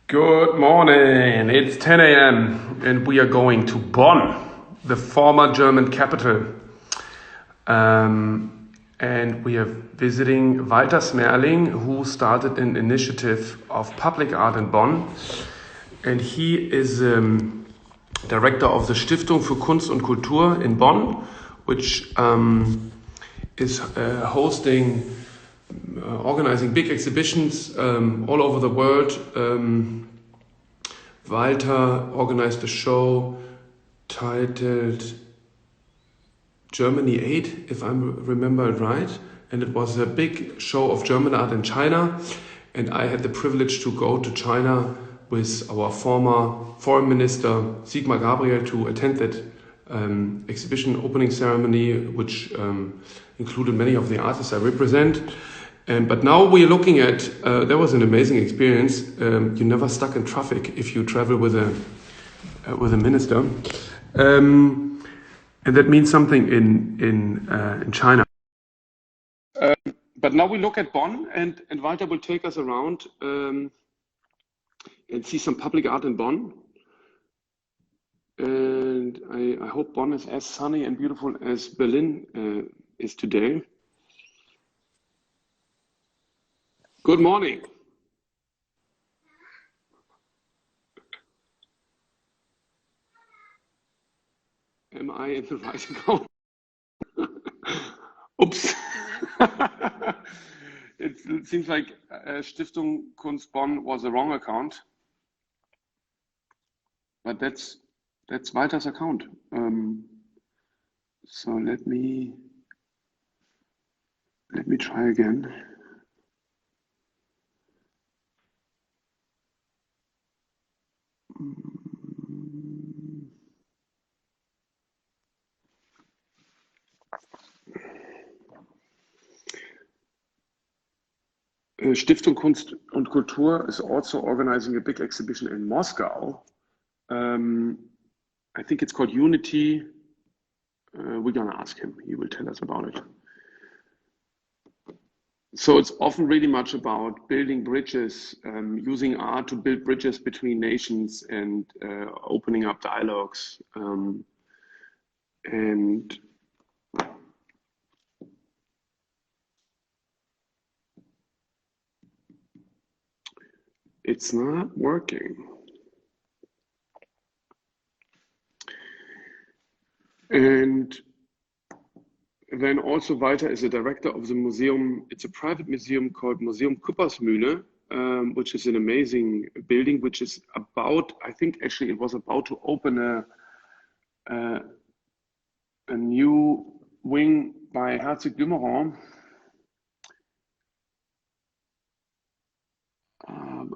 Good morning. It's 10 a.m. and we are going to Bonn, the former German capital. And we are visiting Walter Smerling, who started an initiative of public art in Bonn. And he is director of the Stiftung für Kunst und Kultur in Bonn, which is organizing big exhibitions all over the world. Walter organized a show titled Germany 8, if I remember it right. And it was a big show of German art in China. And I had the privilege to go to China with our former foreign minister, Sigmar Gabriel, to attend that exhibition opening ceremony, which included many of the artists I represent. But now we're looking at, that was an amazing experience. You're never stuck in traffic if you travel with a minister. And that means something in China. But now we look at Bonn, and Walter will take us around and see some public art in Bonn. And I hope Bonn is as sunny and beautiful as Berlin is today. Good morning. Am I in the right account? Oops. It seems like Stiftung Kunst Bonn was the wrong account. But that's Walter's account. So let me try again. Stiftung Kunst und Kultur is also organizing a big exhibition in Moscow. I think it's called Unity. We're gonna ask him, he will tell us about it. So it's often really much about building bridges, using art to build bridges between nations and opening up dialogues. And it's not working. And then also Walter is a director of the museum. It's a private museum called Museum Kuppersmühle, which is an amazing building, which is about, I think actually it was about to open a new wing by Herzog Dümmeron.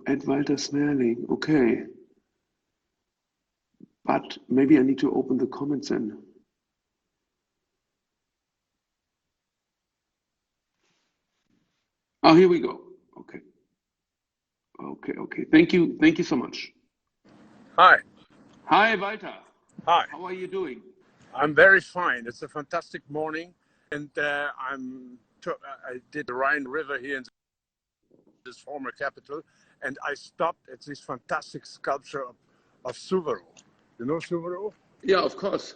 At Walter Smerling, okay. But maybe I need to open the comments then. Oh, here we go. Okay. Okay. Thank you so much. Hi. Hi, Walter. Hi. How are you doing? I'm very fine. It's a fantastic morning, and I did the Rhine River here in this former capital, and I stopped at this fantastic sculpture of Suvero. You know Suvero? Yeah, of course.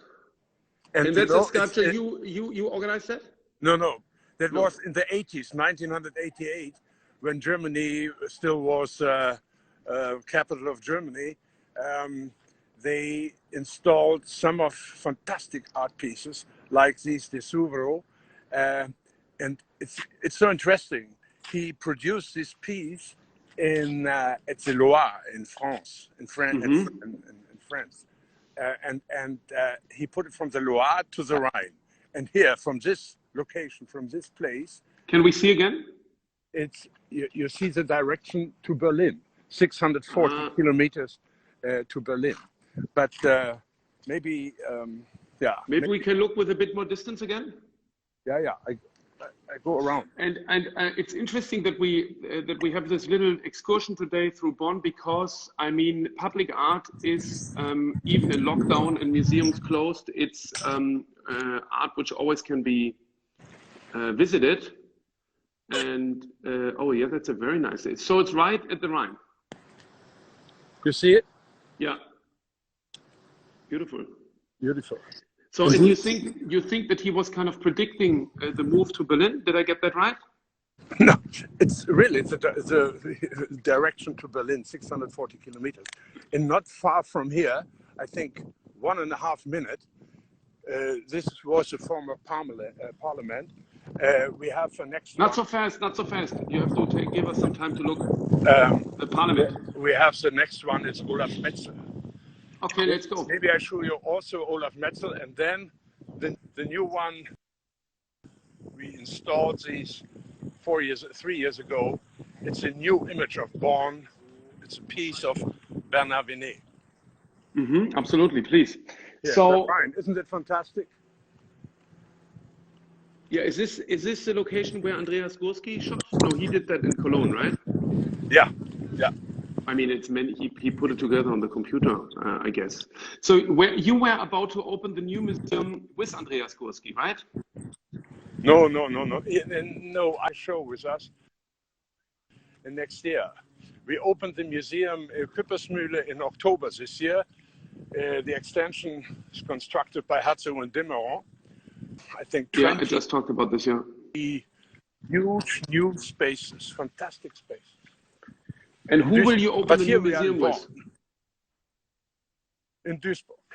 And that's a sculpture you organized that? No. That was in the 80s, 1988, when Germany still was capital of Germany. They installed some of fantastic art pieces like these de Suvero, and it's so interesting. He produced this piece in at the Loire in France, in France, and he put it from the Loire to the Rhine, and here from this location, from this place. Can we see again? It's you see the direction to Berlin, 640 kilometers to Berlin. But maybe, yeah. Maybe we can look with a bit more distance again. Yeah. I go around. And it's interesting that we have this little excursion today through Bonn, because I mean public art is even in lockdown and museums closed. It's art which always can be visited. And oh yeah, that's a very nice day. So it's right at the Rhine. You see it? Yeah. Beautiful. Beautiful. So, and you think that he was kind of predicting the move to Berlin? Did I get that right? No, it's the direction to Berlin, 640 kilometers. And not far from here, I think 1.5 minutes, this was a former parliament. We have a next Not one. so fast, not so fast. You have to give us some time to look. The parliament. We have the next one, it's Olaf Metzel. Okay, let's go. Maybe I show you also Olaf Metzel, and then the new one, we installed these 3 years ago. It's a new image of Bonn. It's a piece of Bernard Venet. Absolutely, please. Yeah, so, fine. Isn't it fantastic? Yeah, is this the location where Andreas Gursky shot? No, he did that in Cologne, right? Yeah. I mean, he put it together on the computer, I guess. So you were about to open the new museum with Andreas Gursky, right? No. No, I show with us. And next year, we opened the museum Küppersmühle in October this year. The extension is constructed by Herzog and Dimmeron. I think 20 I just talked about this, yeah. Huge new spaces, fantastic spaces. And who will you open the new museum with? In Duisburg.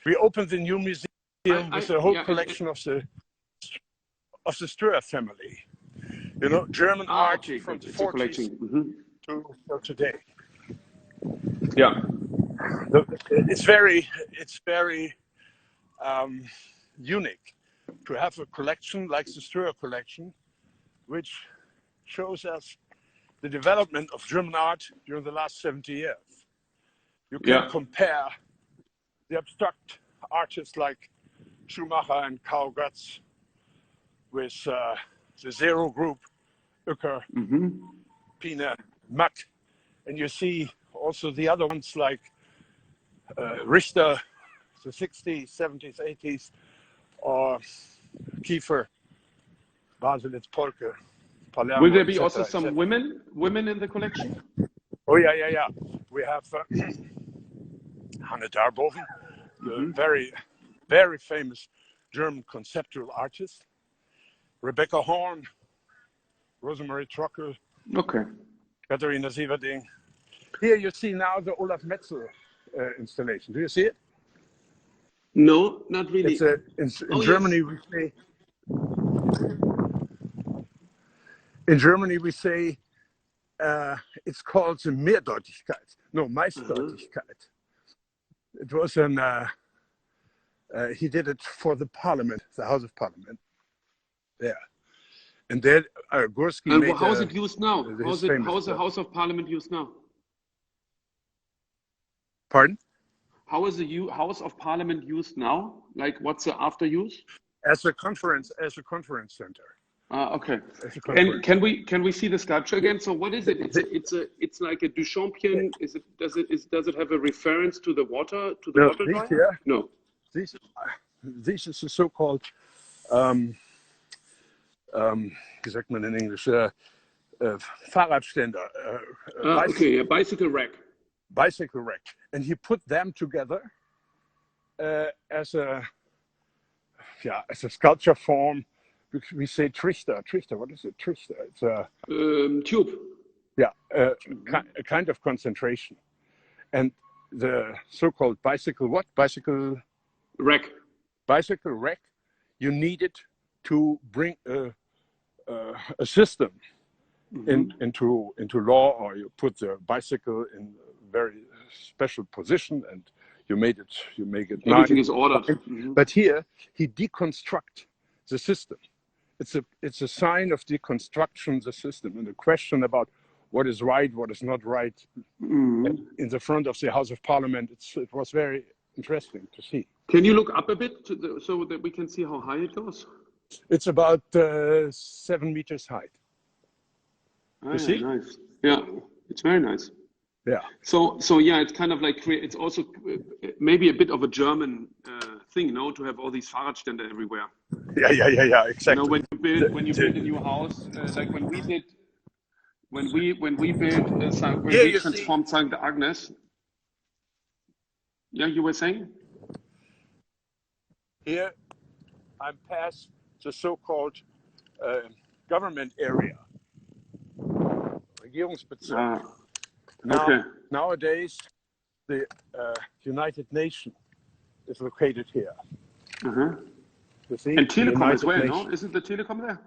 We opened the new museum with a whole collection of the Ströer family. You know, German art from the 40s to today. Yeah. It's very unique to have a collection like the Ströer collection, which shows us the development of German art during the last 70 years. You can compare the abstract artists like Schumacher and Karl Götz with the Zero Group, Uecker, Pina, Mack, and you see also the other ones like Richter, the 60s, 70s, 80s, or Kiefer, Baselitz, Polke, Palermo. Will there be also some women in the collection? Oh yeah. We have Hanne Darboven, the very, very famous German conceptual artist. Rebecca Horn, Rosemarie Trockel, Katharina Sieverding. Here you see now the Olaf Metzel installation. Do you see it? No, not really. It's in Germany we say. In Germany we say it's called the Mehrdeutigkeit. No, Meißdeutigkeit. It was he did it for the Parliament, the House of Parliament. There, and then Gursky. And how is it used now? How's the House of Parliament used now? Pardon? How is the House of Parliament used now? Like, what's the after use? As a conference center. Okay. And can we see the sculpture again? So what is it? It's like a Duchampian. Does it have a reference to the water water line? No. This is a so-called wie sagt man in English? Fahrradständer. Bicycle rack. Bicycle rack, and he put them together as a sculpture form. We say Trichter. What is it? Trichter. It's a tube. Yeah, a kind of concentration, and the so-called bicycle rack. Bicycle rack. You need it to bring a system into law, or you put the bicycle in a very special position, and you make it. Everything is ordered. But here he deconstruct the system. It's a sign of deconstruction the system, and the question about what is right, what is not right, in the front of the House of Parliament. It was very interesting to see. Can you look up a bit so that we can see how high it goes? It's about 7 meters high. You see? Nice. Yeah, it's very nice. Yeah. So yeah, it's kind of like it's also maybe a bit of a German thing, to have all these Fahrradständer everywhere. Yeah, exactly. When you build a new house, like when we did when we built when Here we you see, transformed St. Agnes. Yeah, you were saying? here I'm past the so-called government area, Regierungsbezirk. Okay. Nowadays, the United Nations is located here. You see, And Telecom as United well, Nations. no? Isn't the Telecom there?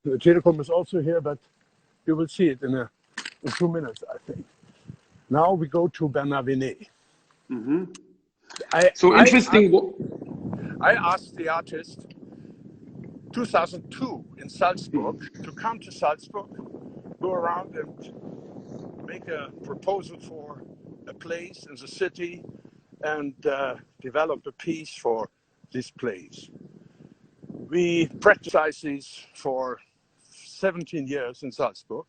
The Telecom is also here, but you will see it in 2 minutes, I think. Now we go to Bernavene. So interesting. I asked the artist 2002 in Salzburg to come to Salzburg, go around and make a proposal for a place in the city and develop a piece for this place. We practiced this for 17 years in Salzburg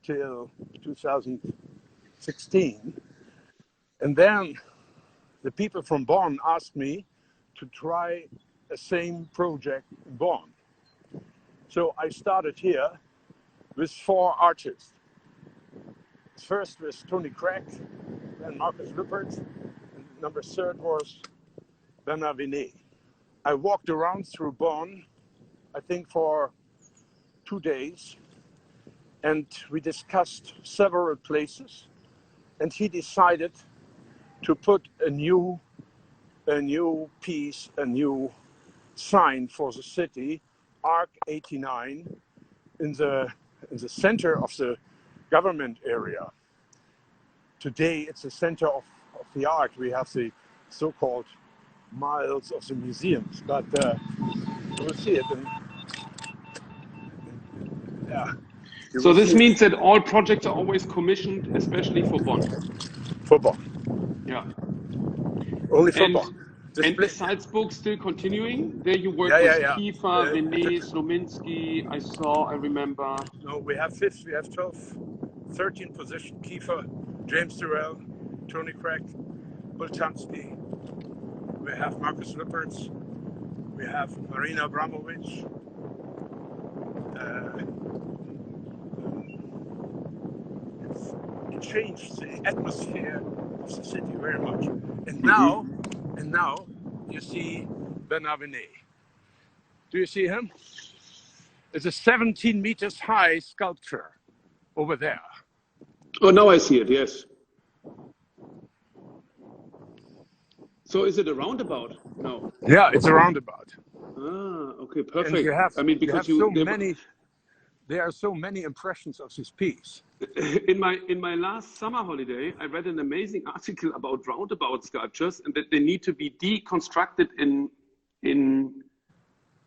till 2016. And then the people from Bonn asked me to try the same project in Bonn. So I started here with 4 artists. First was Tony Craig, then Marcus Lippert, and number 3 was Bernavene. I walked around through Bonn, I think for 2 days, and we discussed several places, and he decided to put a new piece, a new sign for the city, Arc 89, in the center of the government area. Today it's the center of the art. We have the so-called miles of the museums, but you will see it. So this means that all projects are always commissioned, especially for Bonn. For Bonn. Yeah. Only for Bonn. And is Salzburg still continuing? There you work with Kiefer, René, Slominski, I remember. No, we have 12, 13 positions. Kiefer, James Durrell, Tony Craig, Boltanski. We have Marcus Lippertz. We have Marina Abramovic. It changed the atmosphere of the city very much. And now you see Bernavene. Do you see him? It's a 17 meters high sculpture over there. Oh, now I see it, yes. So is it a roundabout? No. Yeah, it's a roundabout. Ah, okay, perfect. And you have, I mean, because there are so many impressions of this piece. In my last summer holiday, I read an amazing article about roundabout sculptures and that they need to be deconstructed in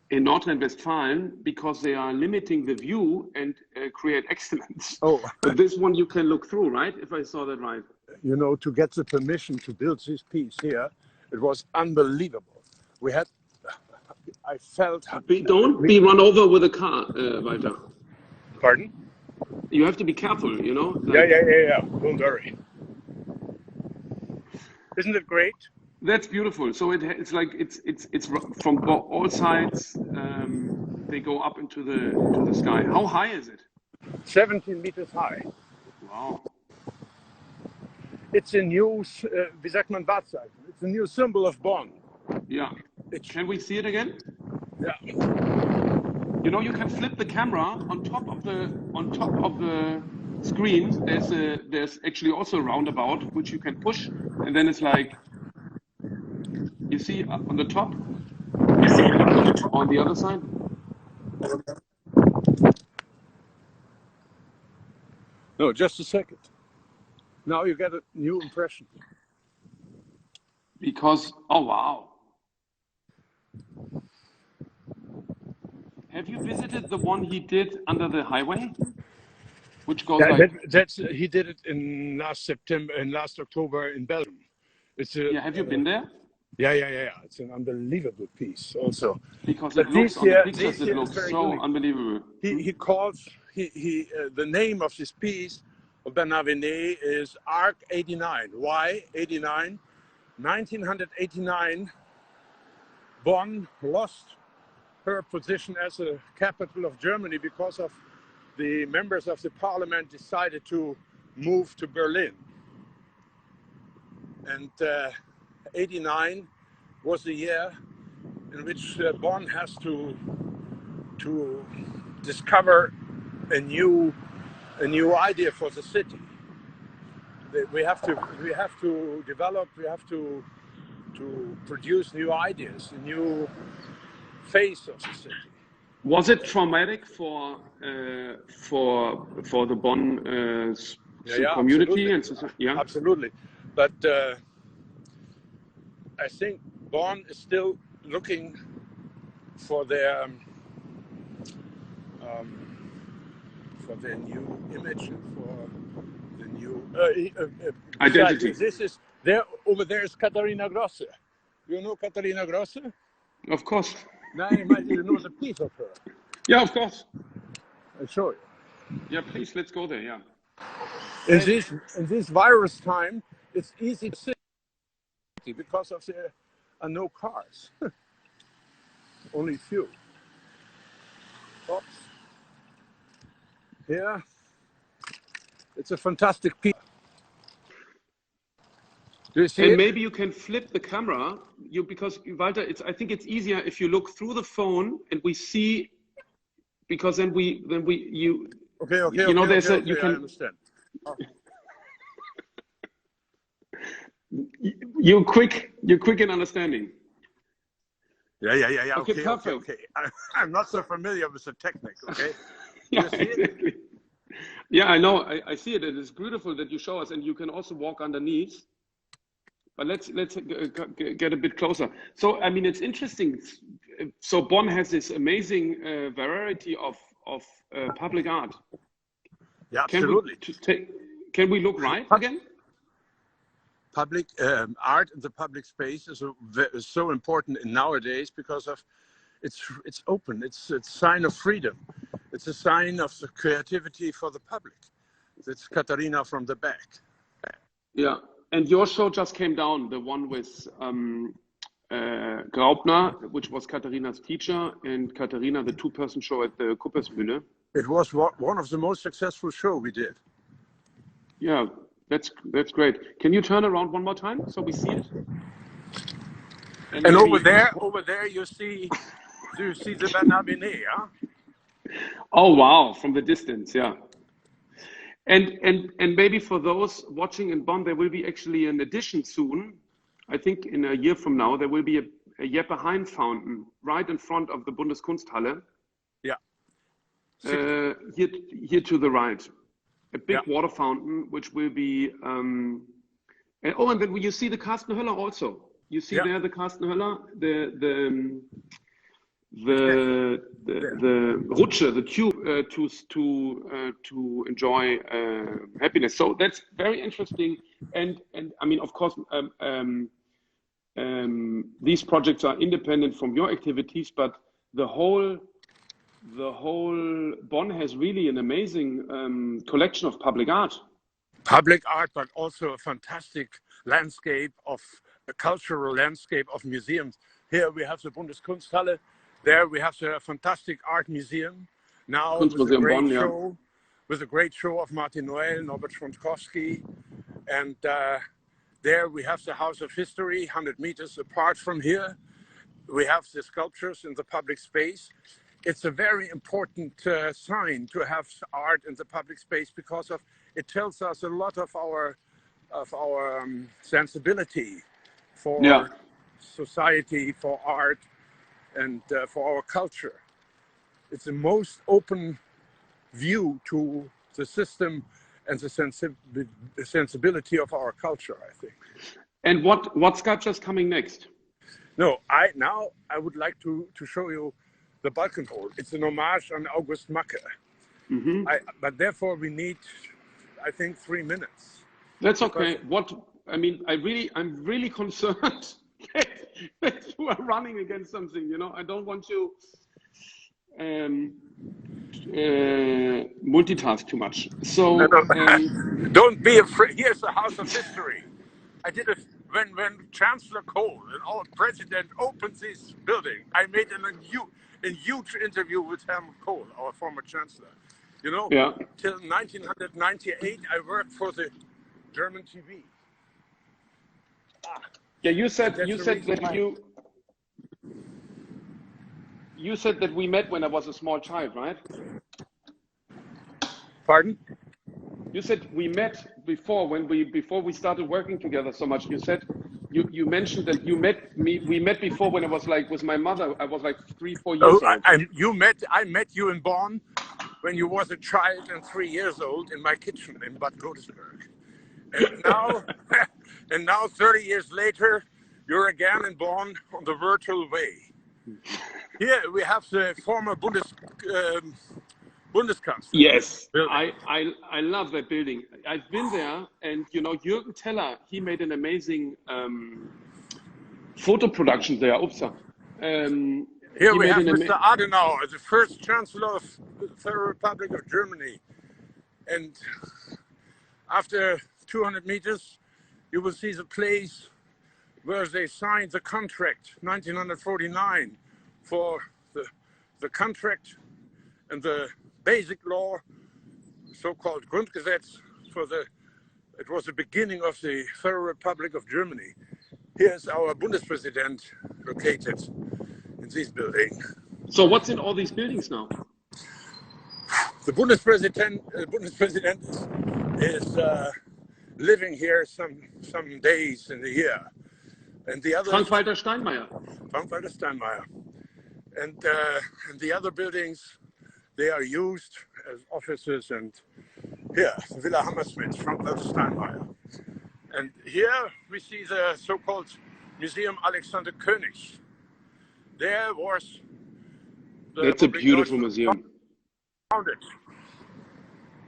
North Rhine-Westphalia because they are limiting the view and create accidents. Oh, but this one you can look through, right? If I saw that right. You know, to get the permission to build this piece here, it was unbelievable. I felt. Don't be run over with a car, Walter. Pardon? You have to be careful, you know. Yeah. Don't worry. Isn't it great? That's beautiful. So it's like it's from all sides. They go up into the sky. How high is it? 17 meters high. Wow. It's a new, wie sagt man, Wahrzeichen. It's a new symbol of Bonn. Yeah. Can we see it again? Yeah. You know, you can flip the camera on top of the screen. There's actually also a roundabout which you can push, and then it's like you see on the top. On the other side. No, just a second. Now you get a new impression. Because, oh wow. Have you visited the one he did under the highway? Which goes he did it in last October in Belgium. Have you been there? Yeah. It's an unbelievable piece also. Because it looks on the pictures, it looks so unique. Unbelievable. He calls the name of this piece of Bernavene is Arc 89. Why 89? 1989, Bonn lost her position as a capital of Germany because of the members of the parliament decided to move to Berlin. And 89 was the year in which Bonn has to discover a new idea for the city. We have to develop, we have to produce new ideas, a new face of the city. Was it traumatic for the Bonn community? Absolutely. And yeah, Absolutely. But I think Bonn is still looking for their new image and for the new identity. This is there. Over there is Katharina Grosse. You know Katharina Grosse? Of course. No, you know the piece of her. Yeah, of course. I'll show you. Yeah, please, let's go there. Yeah. In this virus time, it's easy to see because of there are no cars. Only few. Oops. Here, it's a fantastic piece. Do you see and it? maybe you can flip the camera, because Walter, I think it's easier if you look through the phone and we see, because then we Okay. you know, there's okay, you can I understand. you're quick in understanding. Yeah. Okay, perfect. Okay. I'm not so familiar with the technique. Okay. Yeah, You see it? exactly. Yeah, I know. I see it. It is beautiful that you show us, and you can also walk underneath. But let's get a bit closer. So, I mean, it's interesting. So Bonn has this amazing variety of public art. Yeah, absolutely. Can we look right again? Public art in the public space is so important nowadays because of it's open. It's a sign of freedom. It's a sign of the creativity for the public. That's Katharina from the back. Yeah, and your show just came down, the one with Graupner, which was Katharina's teacher, and Katharina, the two-person show at the Kuppersbühne. It was one of the most successful shows we did. Yeah, that's great. Can you turn around one more time so we see it? And over there, you see the Bernabéné, yeah? Oh wow, from the distance, yeah. And maybe for those watching in Bonn, there will be actually an addition soon. I think in a year from now, there will be a Jeppe Hein fountain right in front of the Bundeskunsthalle. Yeah. Here to the right. A big water fountain, which will be... and then you see the Carsten Höller also. You see there the Carsten Höller, the Rutsche, the tube to enjoy happiness. So that's very interesting. And I mean, of course, these projects are independent from your activities, but the whole Bonn has really an amazing collection of public art. Public art, but also a fantastic landscape of a cultural landscape of museums. Here we have the Bundeskunsthalle. There we have the fantastic art museum. Now with a great show of Martin Noel, Norbert Schwankowski. And there we have the House of History, 100 meters apart from here. We have the sculptures in the public space. It's a very important sign to have art in the public space because it tells us a lot of our sensibility for society, for art, and for our culture. It's the most open view to the system and the sensibility of our culture, I think. And what sculpture is coming next? No, I would like to show you the Balkan Hole. It's an homage on August Macke. Mm-hmm. But therefore we need, I think, 3 minutes. That's okay. I'm really concerned that you are running against something. You know, I don't want to multitask too much. So don't be afraid. Here's the House of History. I did it when Chancellor Kohl, our president, opened this building. I made a huge interview with Helmut Kohl, our former chancellor. You know, Yeah. till 1998, I worked for the German TV. Yeah, you And said that's you the said reason that why. you said that we met when I was a small child, right? Pardon? You said we met before we started working together so much. You said you mentioned that we met before when I was like with my mother. I was like 3-4 Oh, years old. I met you in Bonn when you was a child and 3 years old in my kitchen in Bad Godesberg. And now, and now 30 years later, you're again in Bonn on the virtual way. Here we have the former Bundeskanzler Yes, building. I love that building. I've been there, and you know Jürgen Teller, he made an amazing photo production there. Upsa. Here He we made have an Mr. Adenauer, the first Chancellor of the Federal Republic of Germany. And after 200 meters, you will see the place where they signed the contract, 1949, for the contract and the basic law, so-called Grundgesetz, it was the beginning of the Federal Republic of Germany. Here's our Bundespräsident located in this building. So what's in all these buildings now? The Bundespräsident is living here some days in the year, and the others. Frank-Walter Steinmeier. Frank-Walter Steinmeier, and the other buildings, they are used as offices. And here, Villa Hammersmith, Frank-Walter Steinmeier, and here we see the so-called Museum Alexander König. There was. That's a beautiful museum. Founded.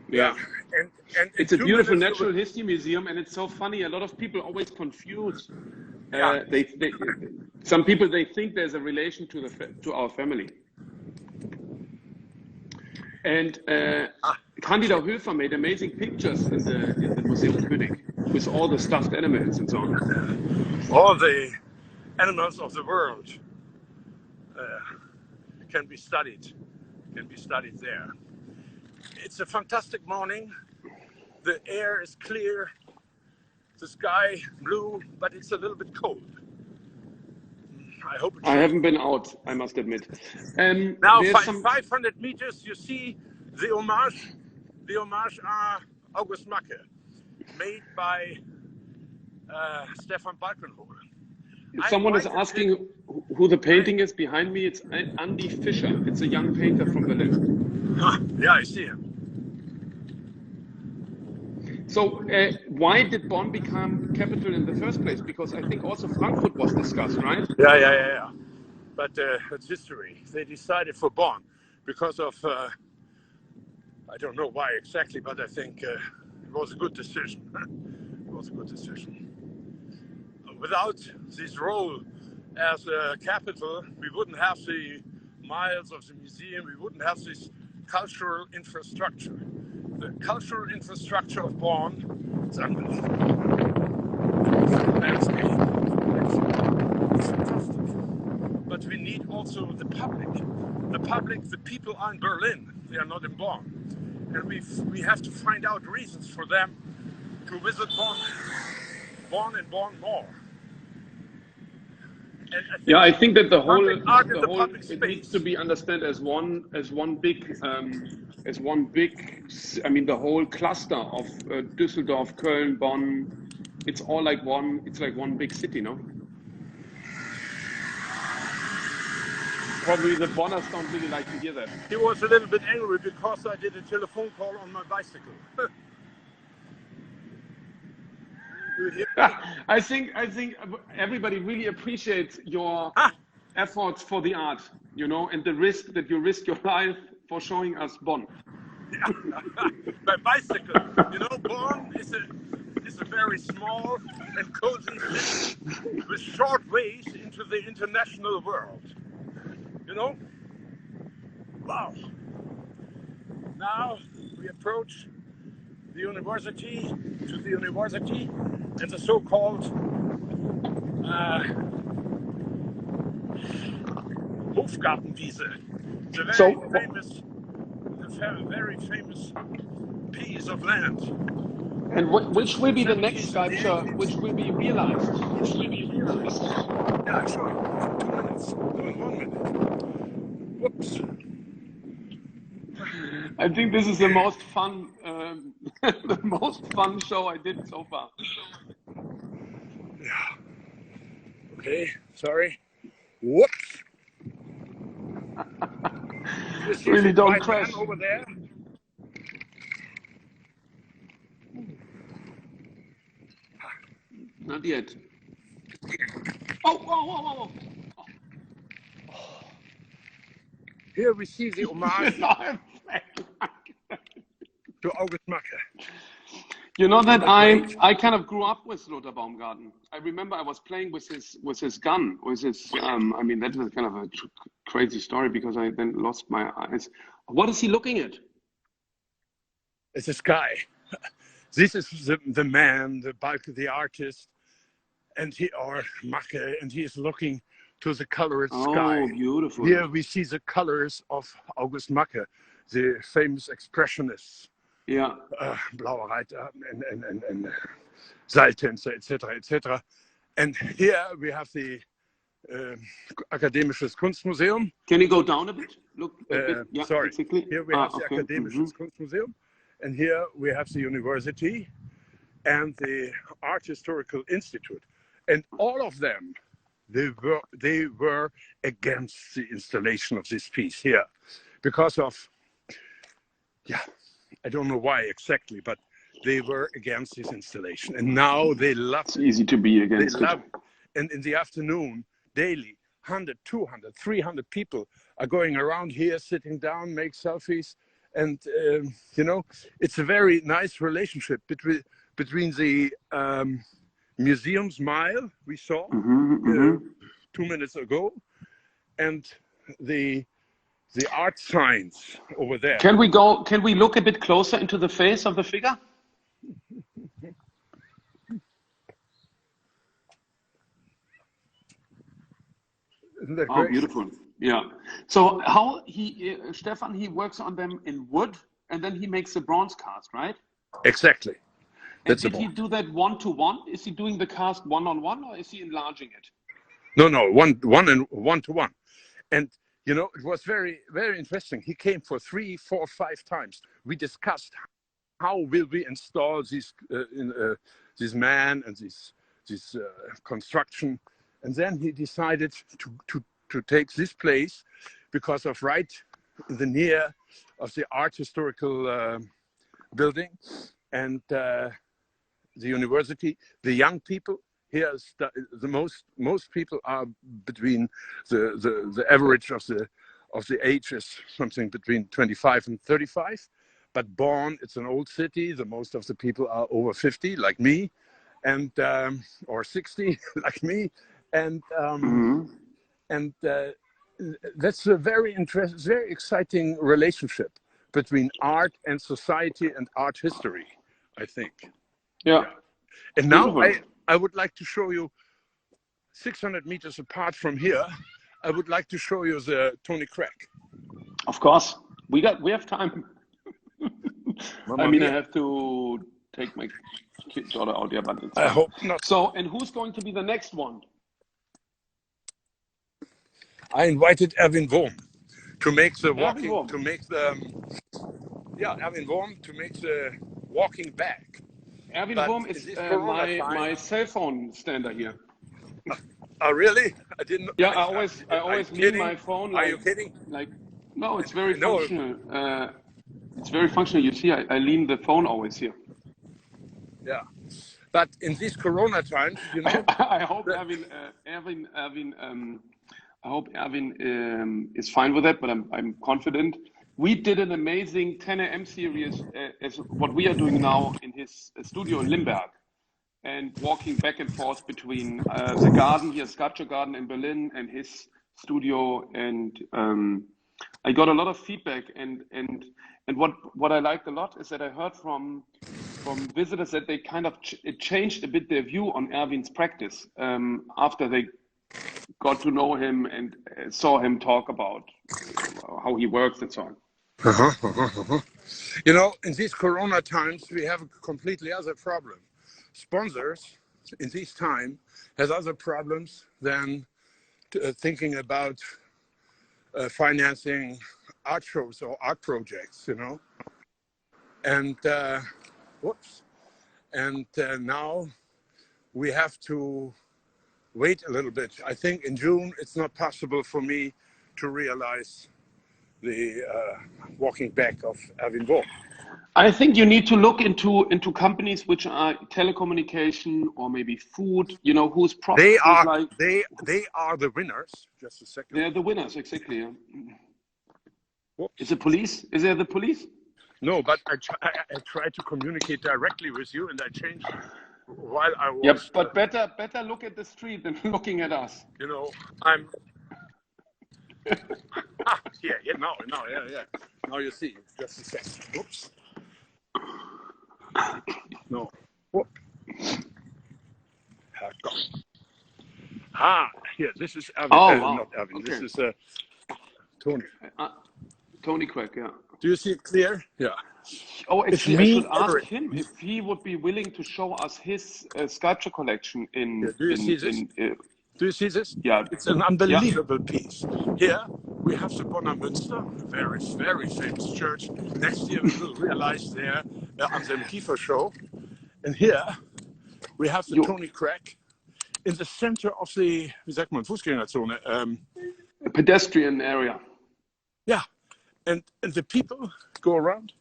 Yeah. And it's a beautiful natural history museum, and it's so funny. A lot of people always confuse. Some people they think there's a relation to our family. And Candida Höfer made amazing pictures in the Museum König with all the stuffed animals and so on. All the animals of the world can be studied there. It's a fantastic morning. The air is clear, the sky blue, but it's a little bit cold. I haven't been out, I must admit. Now, 500 meters, you see the homage à August Macke, made by Stefan Balkenhol. Someone is asking who the painting is behind me. It's Andy Fischer. It's a young painter from Berlin. Yeah, I see him. So why did Bonn become capital in the first place? Because I think also Frankfurt was discussed, right? Yeah. But it's history. They decided for Bonn because of, I don't know why exactly, but I think it was a good decision. It was a good decision. Without this role as a capital, we wouldn't have the miles of the museum, we wouldn't have this cultural infrastructure. The cultural infrastructure of Bonn is unbelievable. It's fantastic. But we need also the public. The people are in Berlin, they are not in Bonn. And we have to find out reasons for them to visit Bonn and Bonn more. I think that the whole it needs to be understood as one big. I mean, the whole cluster of Düsseldorf, Köln, Bonn. It's all like one. It's like one big city, no? Probably the Bonners don't really like to hear that. He was a little bit angry because I did a telephone call on my bicycle. I think everybody really appreciates your efforts for the art, you know, and the risk that you risk your life for showing us Bonn. Yeah. My bicycle, you know, Bonn is a very small and cozy city with short ways into the international world. You know? Wow. Now we approach the university, and the so-called Hofgartenwiese, the very famous piece of land. And which will be the next 70s and the sculpture 80s. which will be realized? Yeah, I'll show you. 2 minutes. No, in 1 minute. Whoops. I think this is the most fun, the most fun show I did so far. Yeah. Okay, sorry. Whoops. You see Really, the don't white crash. man over there? Not yet. Oh. Here we see the homage to August Macke. You know that Great. I kind of grew up with Lothar Baumgarten. I remember I was playing with his gun, with his I mean that was kind of a crazy story because I then lost my eyes. What is he looking at? It's a sky. This is the man, the bulk of the artist, and Macke, and he is looking to the colored sky. Oh, beautiful. Here we see the colors of August Macke, the famous expressionists. Yeah. Blauer Reiter and Seiltänzer, etc. And here we have the Akademisches Kunstmuseum. Can you go down a bit? Look a bit. Yeah, sorry. exactly. Here we have the Akademisches Kunstmuseum. And here we have the university and the Art Historical Institute. And all of them, they were against the installation of this piece here because of, I don't know why exactly, but they were against this installation. And now they love it. It's easy to be against it. They love it. And in the afternoon, daily, 100, 200, 300 people are going around here, sitting down, make selfies. And, it's a very nice relationship between the museum's mile we saw 2 minutes ago and the art signs over there. Can we look a bit closer into the face of the figure? Isn't that Oh, great? beautiful. Yeah. So how Stefan, he works on them in wood and then he makes the bronze cast, right? Exactly. And did he do that 1-to-1? Is he doing the cast 1-on-1 or is he enlarging it? No, one-to-one. And, it was very, very interesting. He came for 3, 4, 5 times. We discussed how will we install this man and this construction. And then he decided to take this place because of right in the near of the art historical building and the university. The young people here, most people are between the average of the age is something between 25 and 35. But Bonn, it's an old city. The most of the people are over 50, like me, and or 60, like me. And that's a very exciting relationship between art and society and art history, I think. Yeah. And now I would like to show you 600 meters apart from here. I would like to show you the Tony Craig. Of course, we have time. I mean, I have to take my daughter out there, but I hope not. So, and who's going to be the next one? I invited Erwin Wurm to make the walking, Erwin Wurm to make the walking back. Erwin Wurm is my cell phone stander here. Oh, really? I didn't. Yeah, I always leave my phone. Are you kidding? No, it's very functional. It's very functional. You see, I lean the phone always here. Yeah, but in these Corona times, I hope Erwin is fine with that, but I'm confident. We did an amazing 10 a.m. series as what we are doing now in his studio in Limberg, and walking back and forth between the garden here, Sculpture Garden in Berlin, and his studio. And I got a lot of feedback, and what I liked a lot is that I heard from visitors that they kind of it changed a bit their view on Erwin's practice after they got to know him and saw him talk about how he works and so on. Uh-huh, uh-huh, uh-huh. You know, in these Corona times, we have a completely other problem. Sponsors in this time has other problems than thinking about financing art shows or art projects, you know. And whoops. And now we have to wait a little bit. I think in June it's not possible for me to realize the walking back of Erwin Wolf. I think you need to look into companies which are telecommunication or maybe food. You know, whose profit They is are like they are the winners. Just a second. they're the winners, exactly. Yeah. Whoops. Is the police? Is there the police? No, but I tried to communicate directly with you, and I changed while I was. Yep, but better look at the street than looking at us. You know, I'm. Yeah. Now, yeah. Now you see. Just a second. Whoops. No. Whoop. Here. This is Erwin. Oh, wow. Not Erwin. Okay. This is Tony. Tony Quack, yeah. Do you see it clear? Yeah. Oh, actually, I should ask Everett. him if he would be willing to show us his sculpture collection in. Yeah, do you see this? Do you see this? Yeah. It's an unbelievable piece. Here we have the Bonner Münster, very, very famous church. Next year we will realize there on the Kiefer show. And here we have the Tony Crack in the center of the, wie sagt man, Fußgängerzone. Pedestrian area. Yeah. And the people go around,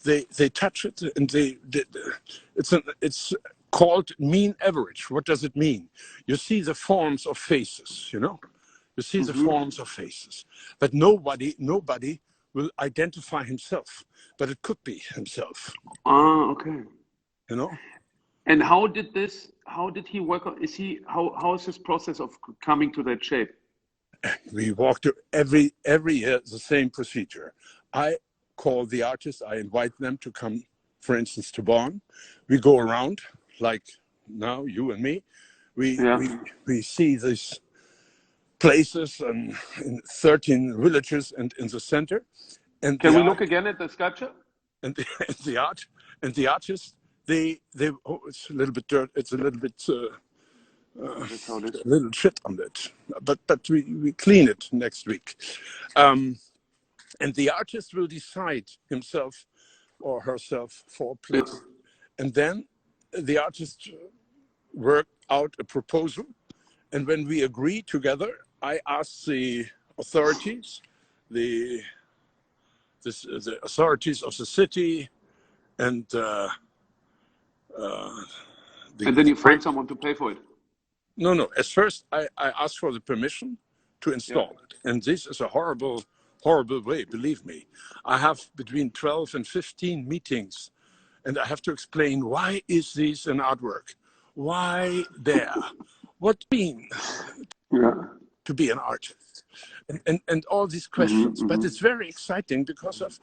they touch it, and it's called mean average. What does it mean? You see the forms of faces, you know? You see the forms of faces. But nobody will identify himself. But it could be himself. Ah, okay. You know? And how did he work? How is this process of coming to that shape? We walk through every year the same procedure. I call the artists, I invite them to come, for instance, to Bonn. We go around, like now, you and me. We see these places and in 13 villages and in the center. And can we look again at the sculpture? And the art and the artists, they it's a little bit dirt. It's a little bit. A little shit on it, but we clean it next week, and the artist will decide himself or herself for a place, and then the artist work out a proposal, and when we agree together, I ask the authorities, the authorities of the city, and then you find someone to pay for it. No. At first, I asked for the permission to install it. And this is a horrible way, believe me. I have between 12 and 15 meetings, and I have to explain, why is this an artwork? Why there? What mean to be an artist? And all these questions. But it's very exciting because of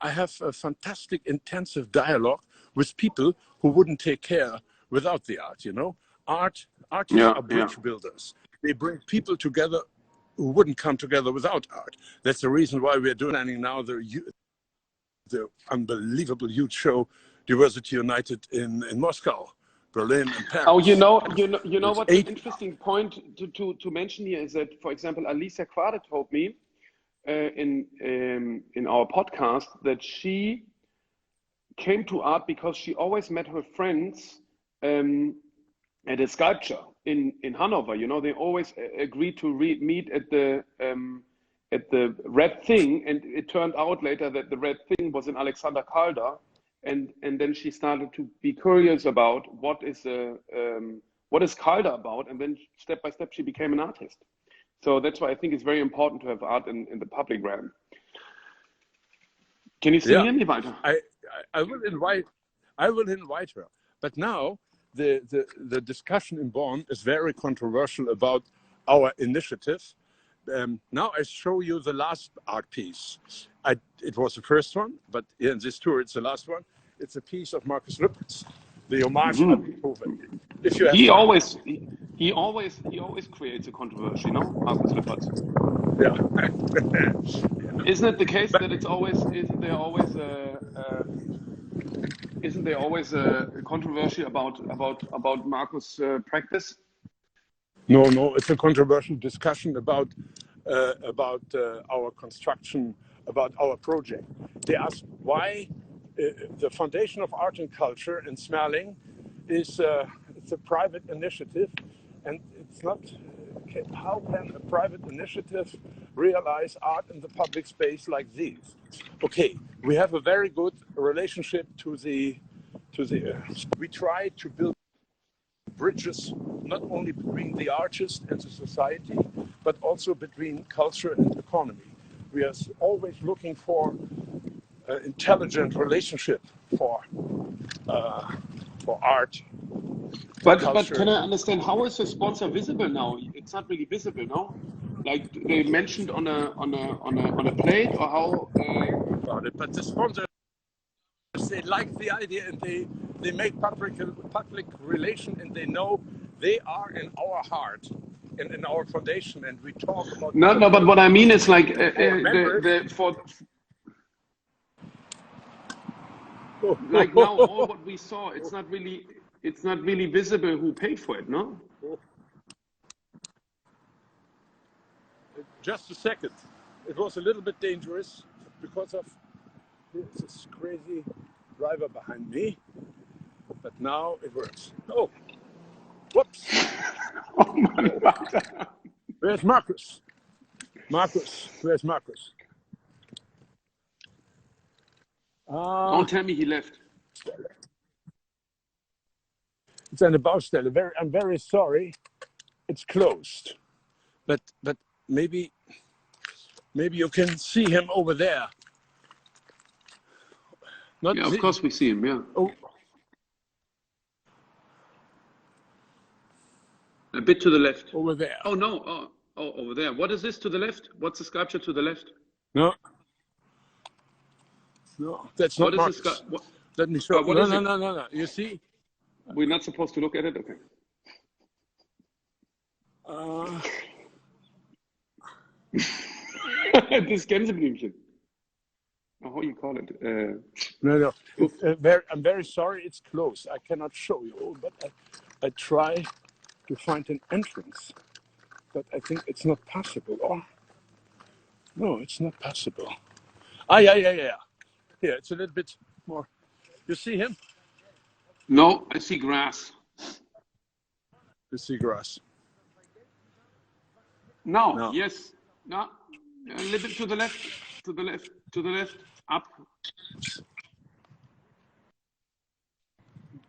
I have a fantastic, intensive dialogue with people who wouldn't take care without the art, you know? Artists are bridge builders. They bring people together who wouldn't come together without art. That's the reason why we're planning now the unbelievable huge show, Diversity United in Moscow, Berlin, and Paris. Oh, you know what an interesting point to mention here is that, for example, Alicia Quade told me in our podcast that she came to art because she always met her friends at a sculpture in Hanover. You know, they always agreed to meet at the Red Thing, and it turned out later that the Red Thing was in Alexander Calder, and then she started to be curious about what is Calder about, and then step by step she became an artist. So that's why I think it's very important to have art in the public realm. Can you still hear me, Walter? I will invite her. But now the discussion in Bonn is very controversial about our initiative. Now I show you the last art piece. It was the first one, but in this tour it's the last one. It's a piece of Markus Lüpertz, the homage at Beethoven. If you have he always creates a controversy, you know, Markus Lüpertz. Yeah. Isn't it the case that it's always, isn't there always a controversy about Marcus' practice? No, it's a controversial discussion about our construction, about our project. They ask why the Foundation of Art and Culture in Smerling is it's a private initiative, and it's not. How can a private initiative realize art in the public space like these? Okay, we have a very good relationship to the. We try to build bridges not only between the artist and the society, but also between culture and economy. We are always looking for an intelligent relationship for art. But can I understand, how is the sponsor visible now? It's not really visible, no? Like they mentioned on a plate, or how? About it, but the sponsors, they like the idea, and they make public relation, and they know they are in our heart and in our foundation, and we talk about. No, but what I mean is like like now all what we saw, it's not really visible who paid for it, no? Just a second. It was a little bit dangerous because of this crazy driver behind me, but now it works. Oh, whoops. Oh my God. Where's Marcus? Where's Marcus? Don't tell me he left. It's an Baustelle. I'm very sorry. It's closed, but maybe you can see him over there. Yeah, of course we see him. Yeah. Oh. A bit to the left. Over there. Oh no! Oh, over there. What is this to the left? What's the sculpture to the left? No, that's not Marcus. Let me show. No. You see? We're not supposed to look at it. Okay. Das Gänseblümchen. How you call it? No. I'm very sorry. It's closed. I cannot show you, but I try to find an entrance, but I think it's not possible. No, it's not possible. Yeah. Here, it's a little bit more. You see him? No, I see grass. You see grass. No. Yes. No. A little bit to the left. Up.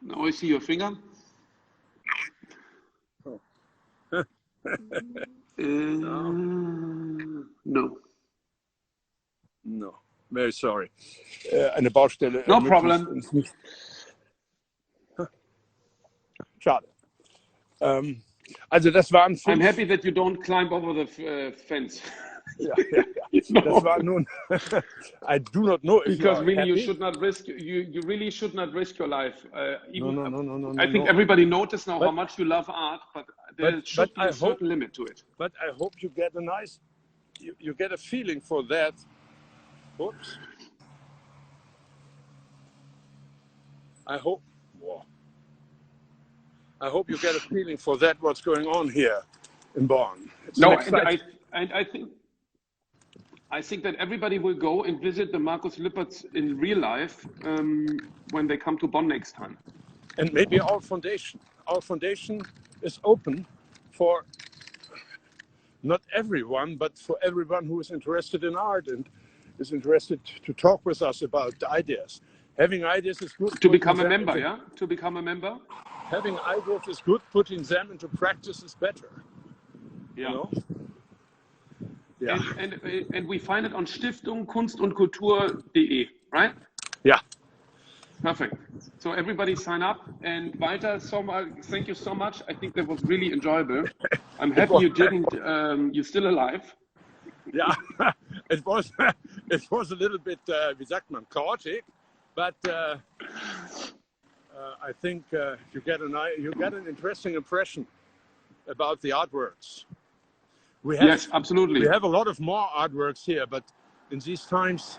Now I see your finger. No. Very sorry. Eine Baustelle. No problem. Schade. Also das waren 5. I'm happy that you don't climb over the fence. Yeah. Das war nun. I do not know if because you really happy. You should not risk. You really should not risk your life. No. I think everybody noticed now how much you love art, but there should be a certain limit to it. But I hope you get you get a feeling for that. Oops. I hope you get a feeling for that. What's going on here in Bonn? I think that everybody will go and visit the Markus Lippertz in real life when they come to Bonn next time. And maybe our foundation. Our foundation is open for not everyone, but for everyone who is interested in art and is interested to talk with us about the ideas. Having ideas is good. To become a member, yeah? To become a member? Having ideas is good. Putting them into practice is better. Yeah. You know? Yeah. And we find it on Stiftung Kunst und Kultur.de, right? Yeah. Perfect. So everybody sign up, and Walter, thank you so much. I think that was really enjoyable. I'm happy you didn't. You're still alive. Yeah, it was a little bit, wie sagt man, chaotic, but I think you get an interesting impression about the artworks. Yes, absolutely. We have a lot of more artworks here, but in these times.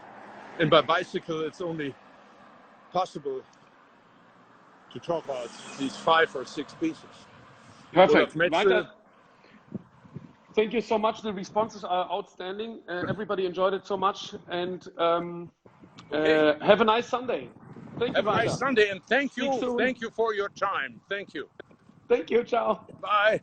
And by bicycle, it's only possible to talk about these 5 or 6 pieces. Perfect. Olaf Walter, Metzel, thank you so much. The responses are outstanding. Everybody enjoyed it so much. And okay. have a nice Sunday. Thank you, Have a nice Walter. Sunday, and thank Speak you. soon. Thank you for your time. Thank you. Thank you. Ciao. Bye.